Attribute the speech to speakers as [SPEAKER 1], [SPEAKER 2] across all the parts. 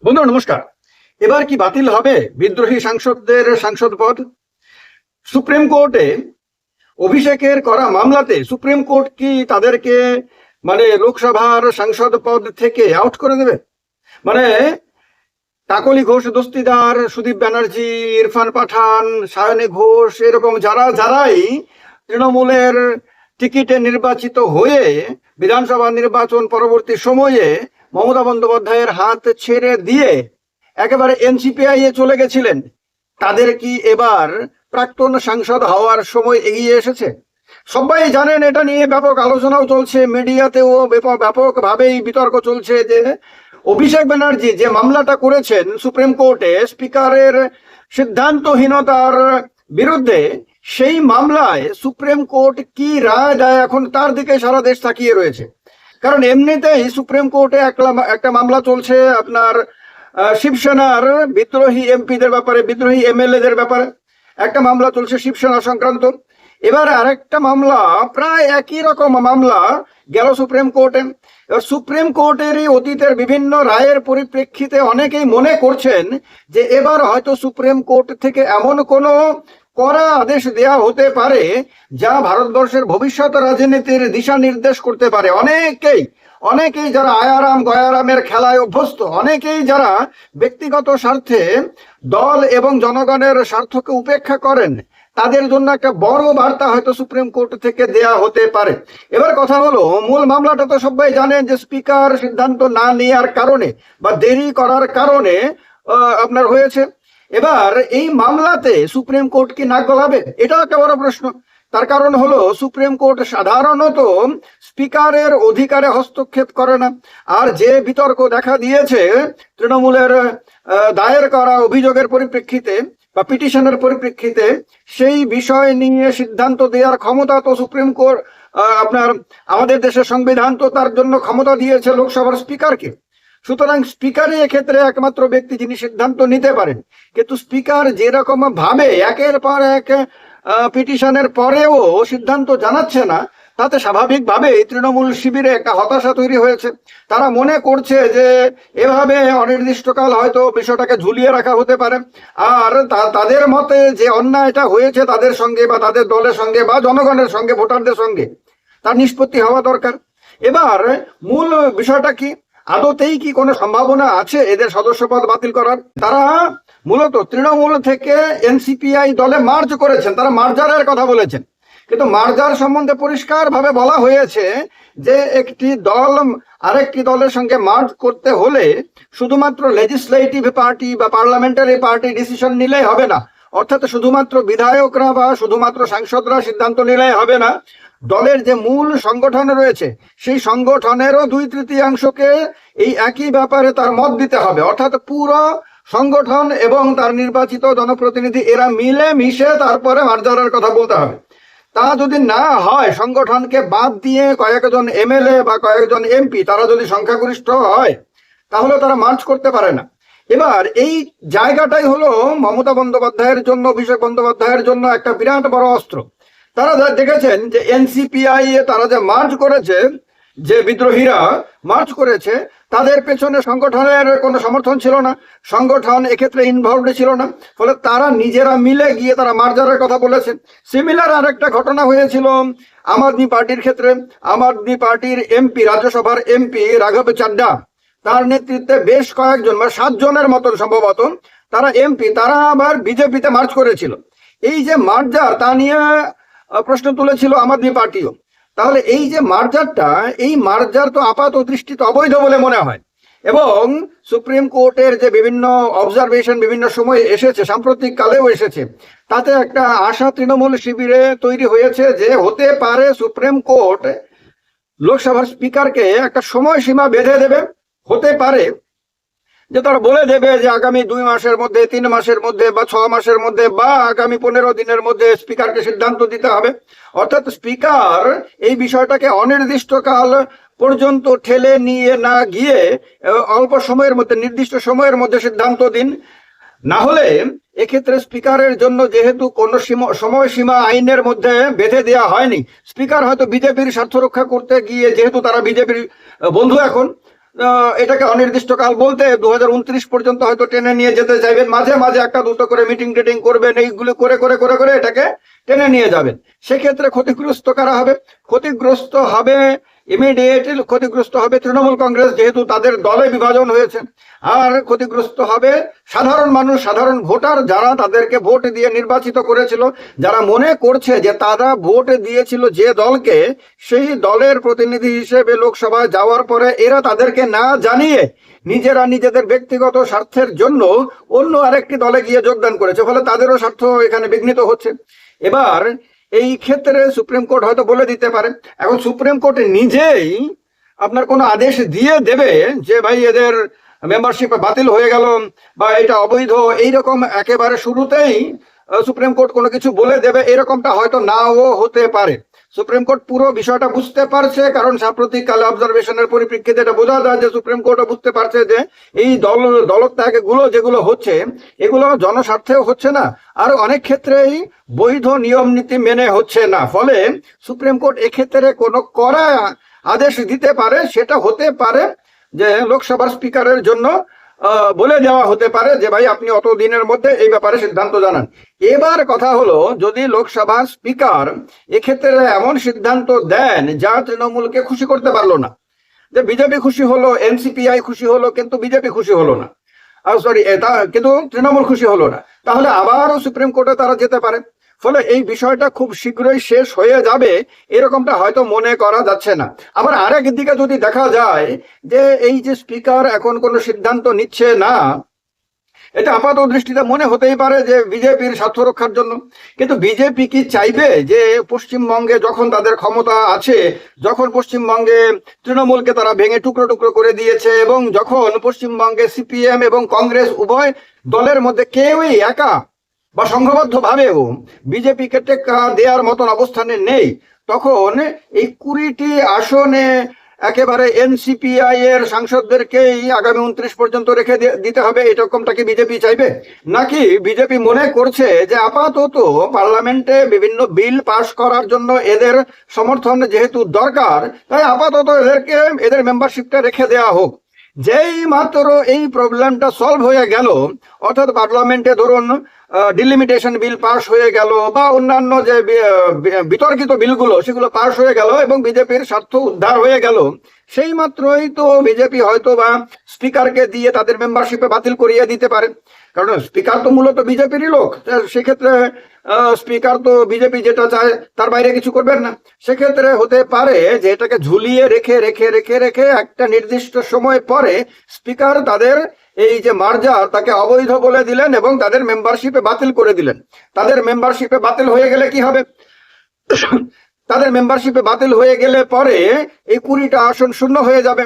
[SPEAKER 1] বন্ধু নমস্কার। এবার কি বাতিল হবে বিদ্রোহী সাংসদদের সাংসদ পদ? সুপ্রিম কোর্টে অভিষেকের করা মামলাতে সুপ্রিম কোর্ট কি তাদেরকে লোকসভার সাংসদ পদ থেকে আউট করে দেবে? মানে কাকলি ঘোষ দস্তিদার, সুদীপ ব্যানার্জি, ইরফান পাঠান, সায়নী ঘোষ, এরকম যারাই তৃণমূলের টিকিটে নির্বাচিত হয়ে বিধানসভা নির্বাচন পরবর্তী সময়ে মমতা বন্দ্যোপাধ্যায়ের হাত ছেড়ে দিয়ে একেবারে এনসিপিআই এ চলে গেছিলেন, তাদের কি এবার প্রাক্তন সাংসদ হওয়ার সময় এগিয়ে এসেছে? সবাই জানেন, এটা নিয়ে ব্যাপক আলোচনাও চলছে, মিডিয়াতেও ব্যাপকভাবেই বিতর্ক চলছে যে অভিষেক ব্যানার্জি যে মামলাটা করেছেন সুপ্রিম কোর্টে স্পিকারের সিদ্ধান্তহীনতার বিরুদ্ধে, সেই মামলায় সুপ্রিম কোর্ট কি রায় দেয় এখন তার দিকে সারা দেশ তাকিয়ে রয়েছে। কারণ এমনিতেই সুপ্রিম কোর্টে একটা মামলা চলছে আপনার শিবসেনার বিদ্রোহী এমপিদের ব্যাপারে, বিদ্রোহী এমএলএদের ব্যাপারে একটা মামলা চলছে শিবসেনা সংক্রান্ত। এবার আরেকটা মামলা, প্রায় একই রকম মামলা গেল সুপ্রিম কোর্টে। এবার সুপ্রিম কোর্টেরই অতীতের বিভিন্ন রায়ের পরিপ্রেক্ষিতে অনেকেই মনে করছেন যে এবার হয়তো সুপ্রিম কোর্ট থেকে এমন কোনো কড়া আদেশ দেয়া হতে পারে যা ভারতবর্ষের ভবিষ্যৎ রাজনীতির দিশা নির্দেশ করতে পারে। অনেকেই যারা আয়ারাম গয়ারামের খেলায় অভ্যস্ত, অনেকেই যারা ব্যক্তিগত স্বার্থে দল এবং জনগণের স্বার্থকে উপেক্ষা করেন, তাদের জন্য একটা বড় বার্তা হয়তো সুপ্রিম কোর্ট থেকে দেয়া হতে পারে। এবার কথা হলো, মূল মামলাটা তো সবাই জানেন যে স্পিকার সিদ্ধান্ত না নেওয়ার কারণে বা দেরি করার কারণে আপনার হয়েছে। এবার এই মামলাতে সুপ্রিম কোর্ট কি নাক গলাবে? এটাও একটা বড় প্রশ্ন। তার কারণ হলো, সুপ্রিম কোর্ট সাধারণত স্পিকারের অধিকারে হস্তক্ষেপ করে না। আর যে বিতর্ক দেখা দিয়েছে তৃণমূলের দায়ের করা অভিযোগের পরিপ্রেক্ষিতে বা পিটিশনের পরিপ্রেক্ষিতে, সেই বিষয় নিয়ে সিদ্ধান্ত দেওয়ার ক্ষমতা তো সুপ্রিম কোর্ট আপনার আমাদের দেশের সংবিধান তো তার জন্য ক্ষমতা দিয়েছে লোকসভার স্পিকারকে। সুতরাং স্পিকারই এক্ষেত্রে একমাত্র ব্যক্তি যিনি সিদ্ধান্ত নিতে পারেন। কিন্তু স্পিকার যেরকম ভাবে একের পর এক পিটিশনের পরেও সিদ্ধান্ত জানাচ্ছে না, তাতে স্বাভাবিকভাবেই তৃণমূল শিবিরে একটা হতাশা তৈরি হয়েছে। তারা মনে করছে যে এভাবে অনির্দিষ্টকাল হয়তো বিষয়টাকে ঝুলিয়ে রাখা হতে পারে। আর তাদের মতে যে অন্যায়টা হয়েছে তাদের সঙ্গে বা তাদের দলের সঙ্গে বা জনগণের সঙ্গে, ভোটারদের সঙ্গে, তার নিষ্পত্তি হওয়া দরকার। এবার মূল বিষয়টা কি, আদতেই কি কোনো সম্ভাবনা আছে এদের সদস্যপদ বাতিল করার? তারা মূলত তৃণমূল থেকে এনসিপিআই দলে মার্জ করেছেন, তারা মার্জারের কথা বলেছেন। কিন্তু মার্জার সম্বন্ধে পরিষ্কার ভাবে বলা হয়েছে যে একটি দল আরেকটি দলের সঙ্গে মার্জ করতে হলে শুধুমাত্র লেজিসলেটিভ পার্টি বা পার্লামেন্টারি পার্টি ডিসিশন নিলেই হবে না, অর্থাৎ শুধুমাত্র বিধায়করা বা শুধুমাত্র সাংসদরা সিদ্ধান্ত নিলেই হবে না। দলের যে মূল সংগঠন রয়েছে সেই সংগঠনেরও 2/3 এই একই ব্যাপারে তার মত দিতে হবে। অর্থাৎ পুরো সংগঠন এবং তার নির্বাচিত জনপ্রতিনিধি এরা মিলে মিশে তারপরে মার্জারের কথা বলতে হবে। তা যদি না হয়, সংগঠনকে বাদ দিয়ে কয়েকজন এমএলএ বা কয়েকজন এমপি তারা যদি সংখ্যাগরিষ্ঠ হয়, তাহলে তারা মার্চ করতে পারে না। এবার এই জায়গাটাই হলো মমতা বন্দ্যোপাধ্যায়ের জন্য, অভিষেক বন্দ্যোপাধ্যায়ের জন্য একটা বিরাট বড় অস্ত্র। তারা দেখেছেন যে এনসিপিআই এ তারা যে মার্চ করেছে, যে বিদ্রোহীরা মার্চ করেছে, তাদের পেছনে সংগঠনের কোনো সমর্থন ছিল না, সংগঠন এক্ষেত্রে ইনভলভড ছিল না। ফলে তারা নিজেরা মিলে গিয়ে তারা মার্জারের কথা বলেছেন। সিমিলার আর একটা ঘটনা হয়েছিল আম আদমি পার্টির ক্ষেত্রে। আম আদমি পার্টির এমপি, রাজ্যসভার এমপি রাঘব চাড্ডা, তার নেতৃত্বে বেশ কয়েকজন, 7 জনের মতন সম্ভবত তারা এমপি, তারা আবার বিজেপিতে মার্চ করেছিল। এই যে মার্জার, তা নিয়ে প্রশ্ন তুলেছিল আম আদমি পার্টিও। তাহলে এই যে মার্জারটা, এই মার্জার তো আপাত দৃষ্টিতে অবৈধ বলে মনে হয়। এবং সুপ্রিম কোর্টের যে বিভিন্ন অবজারভেশন বিভিন্ন সময় এসেছে, সাম্প্রতিক কালেও এসেছে, তাতে একটা আশা তৃণমূল শিবিরে তৈরি হয়েছে যে হতে পারে সুপ্রিম কোর্ট লোকসভার স্পিকারকে একটা সময়সীমা বেঁধে দেবে। হতে পারে যে তারা বলে দেবে যে আগামী 2 মাসের মধ্যে, 3 মাসের মধ্যে বা 6 মাসের মধ্যে বা আগামী 15 দিনের মধ্যে স্পিকারকে সিদ্ধান্ত দিতে হবে। অর্থাৎ স্পিকার এই বিষয়টাকে অনির্দিষ্টকাল পর্যন্ত ঠেলে নিয়ে না গিয়ে অল্প সময়ের মধ্যে, নির্দিষ্ট সময়ের মধ্যে সিদ্ধান্ত দিন। না হলে এক্ষেত্রে স্পিকারের জন্য যেহেতু কোনো সময়সীমা আইনের মধ্যে বেঁধে দেওয়া হয়নি, স্পিকার হয়তো বিজেপির স্বার্থ রক্ষা করতে গিয়ে, যেহেতু তারা বিজেপির বন্ধু এখন, এটাকে অনির্দিষ্টকাল বলতে 2029 পর্যন্ত হয়তো টেনে নিয়ে যেতে চাইবেন, মাঝে মাঝে একটা দুটো করে মিটিং টিটিং করবেন, এইগুলো করে করে করে করে এটাকে টেনে নিয়ে যাবেন। সেক্ষেত্রে ক্ষতিগ্রস্ত কারা হবে? ক্ষতিগ্রস্ত হবে ইমিডিয়েটলি ক্ষতিগ্রস্ত হবে তৃণমূল কংগ্রেস, যেহেতু তাদের দলে বিভাজন হয়েছে। আর ক্ষতিগ্রস্ত হবে সাধারণ মানুষ, সাধারণ ভোটার, যারা তাদেরকে ভোট দিয়ে নির্বাচিত করেছিল, যারা মনে করছে যে তারা ভোট দিয়েছিল যে দলকে, সেই দলের প্রতিনিধি হিসেবে লোকসভায় যাওয়ার পরে এরা তাদেরকে না জানিয়ে নিজেরা নিজেদের ব্যক্তিগত স্বার্থের জন্য অন্য আরেকটি দলে গিয়ে যোগদান করেছে, ফলে তাদেরও স্বার্থ এখানে বিঘ্নিত হচ্ছে। এবার এই ক্ষেত্রে সুপ্রিম কোর্ট হয়তো বলে দিতে পারে। এখন সুপ্রিম কোর্ট নিজেই আপনার কোনো আদেশ দিয়ে দেবে যে ভাই এদের মেম্বারশিপ বাতিল হয়ে গেল বা এটা অবৈধ, এইরকম একেবারে শুরুতেই সুপ্রিম কোর্ট কোনো কিছু বলে দেবে, এরকমটা হয়তো নাও হতে পারে। সুপ্রিম কোর্ট পুরো বিষয়টা বুঝতে পারছে, কারণ সাম্প্রতিক কালে অবজারভেশনের পরিপ্রেক্ষিতে এটা বোঝা যায় যে সুপ্রিম কোর্টও বুঝতে পারছে যে এই দলত্যাগ গুলো যেগুলো হচ্ছে এগুলো জনস্বার্থেও হচ্ছে না, আর অনেক ক্ষেত্রেই বৈধ নিয়ম নীতি মেনে হচ্ছে না। ফলে সুপ্রিম কোর্ট এক্ষেত্রে কোনো কড়া আদেশ দিতে পারে, সেটা হতে পারে যে লোকসভার স্পিকারের জন্য বলে দেওয়া হতে পারে যে ভাই আপনি অত দিনের মধ্যে এই ব্যাপারে সিদ্ধান্ত জানান। এবার কথা হলো, যদি লোকসভার স্পিকার এক্ষেত্রে এমন সিদ্ধান্ত দেন যা তৃণমূলকে খুশি করতে পারলো না, যে বিজেপি খুশি হলো, এনসিপিআই খুশি হলো কিন্তু বিজেপি খুশি হলো না, সরি এটা কিন্তু তৃণমূল খুশি হলো না, তাহলে আবারও সুপ্রিম কোর্টে তারা যেতে পারে। ফলে এই বিষয়টা খুব শীঘ্রই শেষ হয়ে যাবে এরকমটা হয়তো মনে করা যাচ্ছে না। আবার আরেক দিকে যদি দেখা যায় যে এই যে স্পিকার এখন কোনো সিদ্ধান্ত নিচ্ছে না, এটা আপাত দৃষ্টিতে মনে হতেই পারে যে বিজেপির স্বার্থ রক্ষার জন্য, কিন্তু বিজেপি কি চাইবে যে পশ্চিমবঙ্গে যখন তাদের ক্ষমতা আছে, যখন পশ্চিমবঙ্গে তৃণমূলকে তারা ভেঙে টুকরো টুকরো করে দিয়েছে, এবং যখন পশ্চিমবঙ্গে সিপিএম এবং কংগ্রেস উভয় দলের মধ্যে কেউই একা বা সংঘবদ্ধ ভাবেও বিজেপিকে টেক্কা দেওয়ার মতন অবস্থানে নেই, তখন এই 20টি আসনে একেবারে এনসিপিআই এর সাংসদদেরকেই আগামী 29 পর্যন্ত রেখে দিতে হবে, এরকমটা কি বিজেপি চাইবে? নাকি বিজেপি মনে করছে যে আপাতত পার্লামেন্টে বিভিন্ন বিল পাশ করার জন্য এদের সমর্থন যেহেতু দরকার, তাই আপাতত এদের মেম্বারশিপটা রেখে দেওয়া হোক, যেই মাত্র এই প্রবলেমটা সলভ হয়ে গেল, অর্থাৎ পার্লামেন্টে ধরুন ডিলিমিটেশন বিল পাস হয়ে গেল বা অন্যান্য যে বিতর্কিত বিলগুলো সেগুলো পাস হয়ে গেল এবং বিজেপির স্বার্থ উদ্ধার হয়ে গেল, সেই মাত্রই তো বিজেপি হয়তো বা স্পিকারকে দিয়ে তাদের মেম্বারশিপে বাতিল করিয়ে দিতে পারে, কারণ স্পিকার তো মূলত বিজেপিরই লোক। সেক্ষেত্রে স্পিকার তো বিজেপি যেটা চায় তার বাইরে কিছু করবেন না। সেক্ষেত্রে হতে পারে যে এটাকে ঝুলিয়ে রেখে রেখে রেখে রেখে একটা নির্দিষ্ট সময় পরে স্পিকার তাদের এই যে মার্জার তাকে অবৈধ বলে দিলেন এবং তাদের মেম্বারশিপে বাতিল করে দিলেন। তাদের মেম্বারশিপে বাতিল হয়ে গেলে কি হবে? তাদের মেম্বারশিপে বাতিল হয়ে গেলে পরে এই 20টা আসন শূন্য হয়ে যাবে।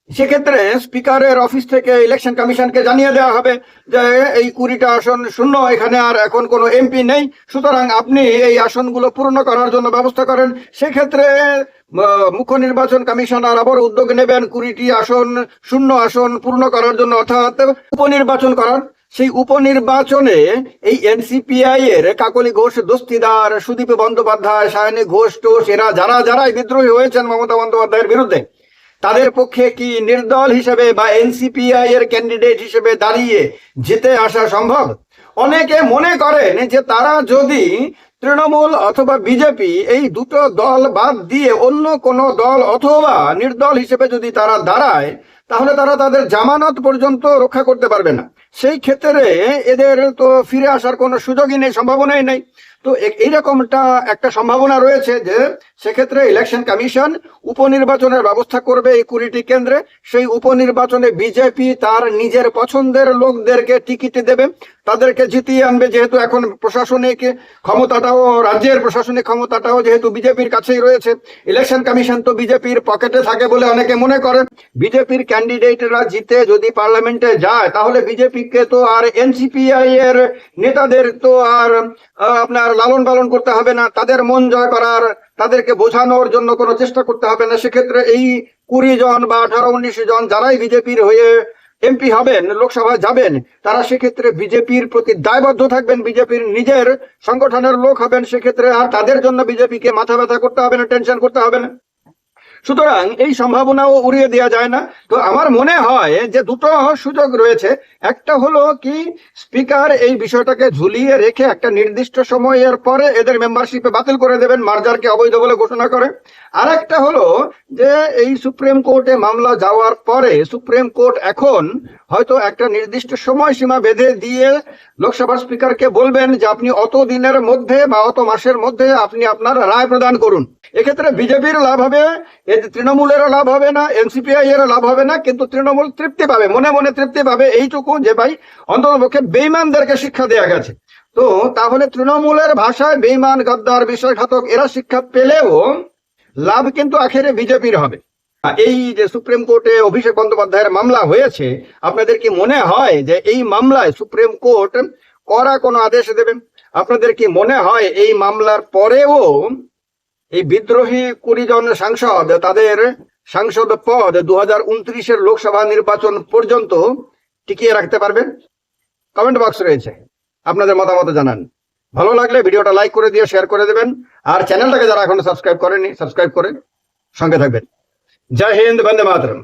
[SPEAKER 1] সেক্ষেত্রে স্পিকারের অফিস থেকে ইলেকশন কমিশনকে জানিয়ে দেওয়া হবে যে এই 20টা আসন শূন্য, এখানে আর এখন কোনো এমপি নেই, সুতরাং আপনি এই আসনগুলো পূর্ণ করার জন্য ব্যবস্থা করেন। সেক্ষেত্রে মুখ্য নির্বাচন কমিশনার আবার উদ্যোগ নেবেন 20টি আসন শূন্য আসন পূর্ণ করার জন্য, অর্থাৎ উপনির্বাচন করার। সেই উপনির্বাচনে এই এনসিপিআই এর কাকলি ঘোষ দস্তিদার, সুদীপ বন্দ্যোপাধ্যায়, সায়নী ঘোষ টোষ, এরা যারাই বিদ্রোহী হয়েছেন মমতা বন্দ্যোপাধ্যায়ের বিরুদ্ধে, তাদের পক্ষে কি নির্দল হিসেবে বা এনসিপিআই এর ক্যান্ডিডেট হিসেবে দাঁড়িয়ে জিতে আসা সম্ভব? অনেকে মনে করেন যে তারা যদি তৃণমূল অথবা বিজেপি এই দুটো দল বাদ দিয়ে অন্য কোনো দল অথবা নির্দল হিসেবে যদি তারা দাঁড়ায়, তাহলে তারা তাদের জামানত পর্যন্ত রক্ষা করতে পারবে না। সেই ক্ষেত্রে এদের তো ফিরে আসার কোনো সুযোগই নেই, সম্ভাবনাই নেই। তো এইরকমটা একটা সম্ভাবনা রয়েছে যে সেক্ষেত্রে ইলেকশন কমিশন উপনির্বাচনের ব্যবস্থা করবে এই 20টি কেন্দ্রে। সেই উপনির্বাচনে বিজেপি তার নিজের পছন্দের লোকদেরকে টিকিট দেবে, তাদেরকে জিতিয়ে আনবে, যেহেতু এখন প্রশাসনিক ক্ষমতাটাও, রাজ্যের প্রশাসনিক ক্ষমতাটাও যেহেতু বিজেপির কাছেই রয়েছে। ইলেকশন কমিশন তো বিজেপির পকেটে থাকে বলে অনেকে মনে করেন। বিজেপির ক্যান্ডিডেটরা জিতে যদি পার্লামেন্টে যায়, তাহলে বিজেপিকে তো আর এনসিপিআই এর নেতাদের তো আর আপনার লালন পালন করতে হবে না, তাদের মন জয় করার, তাদেরকে বোঝানোর জন্য কোনো চেষ্টা করতে হবে না। সেক্ষেত্রে এই 20 জন বা 18-19 জন যারাই বিজেপির হয়ে এমপি হবেন, লোকসভায় যাবেন, তারা সেক্ষেত্রে বিজেপির প্রতি দায়বদ্ধ থাকবেন, বিজেপির নিজের সংগঠনের লোক হবেন। সেক্ষেত্রে আর তাদের জন্য বিজেপিকে মাথা ব্যথা করতে হবে না, টেনশন করতে হবে না। সুতরাং এই সম্ভাবনাও উড়িয়ে দেওয়া যায় না। তো আমার মনে হয় যে দুটো সুযোগ রয়েছে। একটা হলো কি, স্পিকার এই বিষয়টাকে ঝুলিয়ে রেখে একটা নির্দিষ্ট সময়ের পরে এদের মেম্বারশিপে বাতিল করে দেবেন, মার্জারকে অবৈধ বলে ঘোষণা করে। আর একটা হলো যে এই সুপ্রিম কোর্টে মামলা যাওয়ার পরে সুপ্রিম কোর্ট এখন হয়তো একটা নির্দিষ্ট সময়সীমা বেঁধে দিয়ে লোকসভার স্পিকারকে বলবেন যে আপনি অত দিনের মধ্যে বা অত মাসের মধ্যে আপনি আপনার রায় প্রদান করুন। এক্ষেত্রে বিজেপির লাভ হবে, তৃণমূলেরও লাভ হবে না, এনসিপিআই এর লাভ হবে না, কিন্তু তৃণমূল তৃপ্তি পাবে, মনে মনে তৃপ্তি পাবে এইটুকু যে ভাই অন্ততপক্ষে বেঈমানদেরকে শিক্ষা দেওয়া গেছে। তো তাহলে তৃণমূলের ভাষায় বেঈমান, গদ্দার, বিশ্বাসঘাতক এরা শিক্ষা পেলেও লাভ কিন্তু আখেরে বিজেপির হবে। এই যে সুপ্রিম কোর্টে অভিষেক বন্দ্যোপাধ্যায়ের মামলা হয়েছে, আপনাদের কি মনে হয় যে এই মামলায় সুপ্রিম কোর্ট কড়া কোনো আদেশ দেবেন? আপনাদের কি মনে হয় এই মামলার পরেও এই বিদ্রোহী 20 জন সাংসদ তাদের সাংসদ পদ 2029-এর লোকসভা নির্বাচন পর্যন্ত টিকিয়ে রাখতে পারবেন? কমেন্ট বক্স রয়েছে, আপনাদের মতামত জানান। ভালো লাগলে ভিডিওটা লাইক করে দিয়ে শেয়ার করে দেবেন, আর চ্যানেলটাকে যারা এখনো সাবস্ক্রাইব করেনি সাবস্ক্রাইব করে সঙ্গে থাকবেন। জয় হিন্দ, বন্দে মাতরম।